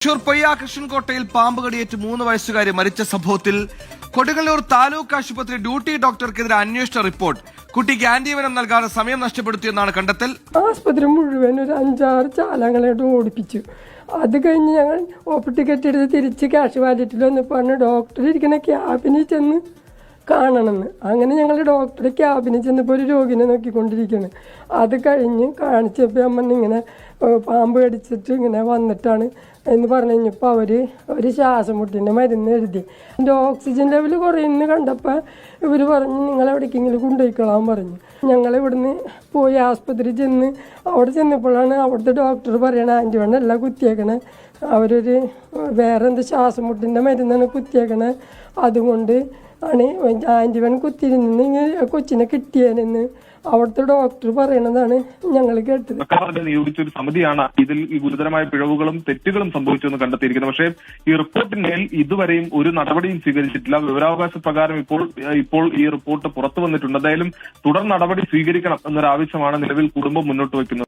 തൃശൂർ പൊയ്യ കൃഷ്ണൻകോട്ടയിൽ പാമ്പ് കടിയേറ്റ് 3 വയസ്സുകാരി മരിച്ച സംഭവത്തിൽ കൊടുങ്ങല്ലൂർ താലൂക്ക് ആശുപത്രി ഡ്യൂട്ടി ഡോക്ടർക്കെതിരെ അന്വേഷണ റിപ്പോർട്ട്. കുട്ടിക്ക് ആന്റിവനം നൽകാതെ സമയം നഷ്ടപ്പെടുത്തിയെന്നാണ് കണ്ടെത്തൽ. ആശുപത്രി മുഴുവൻ ഒരു 5-6 ചാലങ്ങളായിട്ട് ഓടിപ്പിച്ചു. അത് കഴിഞ്ഞ് ഞങ്ങൾ ഓപ്പ് ടിക്കറ്റ് എടുത്ത് തിരിച്ച് ക്യാഷ് വാലറ്റിൽ വന്നപ്പോൾ ഡോക്ടർ ഇരിക്കുന്ന ക്യാബിനിൽ ചെന്ന് കാണണമെന്ന്. അങ്ങനെ ഞങ്ങൾ ഡോക്ടറെ ക്യാബിനിൽ ചെന്നപ്പോൾ ഒരു രോഗിനെ നോക്കിക്കൊണ്ടിരിക്കുകയാണ്. അത് കഴിഞ്ഞ് കാണിച്ചപ്പോൾ അമ്മ ഇങ്ങനെ പാമ്പ് കടിച്ചിട്ട് ഇങ്ങനെ വന്നിട്ടാണ് എന്ന് പറഞ്ഞു കഴിഞ്ഞപ്പോൾ ഒരു ശ്വാസം മുട്ടിൻ്റെ മരുന്ന് എഴുതി. എൻ്റെ ഓക്സിജൻ ലെവൽ കുറയുന്നു കണ്ടപ്പോൾ ഇവർ പറഞ്ഞു നിങ്ങളെവിടേക്കെങ്കിലും കൊണ്ടുപോയിക്കളാൻ പറഞ്ഞു. ഞങ്ങളിവിടുന്ന് പോയി ആസ്പത്രി ചെന്ന് അവിടെ ചെന്നപ്പോഴാണ് അവിടുത്തെ ഡോക്ടർ പറയണത് ആൻറ്റിവണ്ണല്ല കുത്തിയേക്കണേ, അവരൊരു വേറെ എന്ത് ശ്വാസം മുട്ടിൻ്റെ മരുന്നാണ് കുത്തിയേക്കണേ, അതുകൊണ്ട് ആണ് ആൻറ്റിവൻ കുത്തിയിരുന്നെങ്കിൽ കൊച്ചിനെ കിട്ടിയേനെന്ന് അവിടുത്തെ ഡോക്ടർ പറയണതാണ് ഞങ്ങൾ കേട്ടത്. സർക്കാരിന്റെ നിയോഗിച്ച ഒരു സമിതിയാണ് ഇതിൽ ഈ ഗുരുതരമായ പിഴവുകളും തെറ്റുകളും സംഭവിച്ചെന്ന് കണ്ടെത്തിയിരിക്കുന്നത്. പക്ഷേ ഈ റിപ്പോർട്ടിന്മേൽ ഇതുവരെയും ഒരു നടപടിയും സ്വീകരിച്ചിട്ടില്ല. വിവരാവകാശ പ്രകാരം ഇപ്പോൾ ഈ റിപ്പോർട്ട് പുറത്തു വന്നിട്ടുണ്ട്. എന്തായാലും തുടർ നടപടി സ്വീകരിക്കണം എന്നൊരാവശ്യമാണ് നിലവിൽ കുടുംബം മുന്നോട്ട് വയ്ക്കുന്നത്.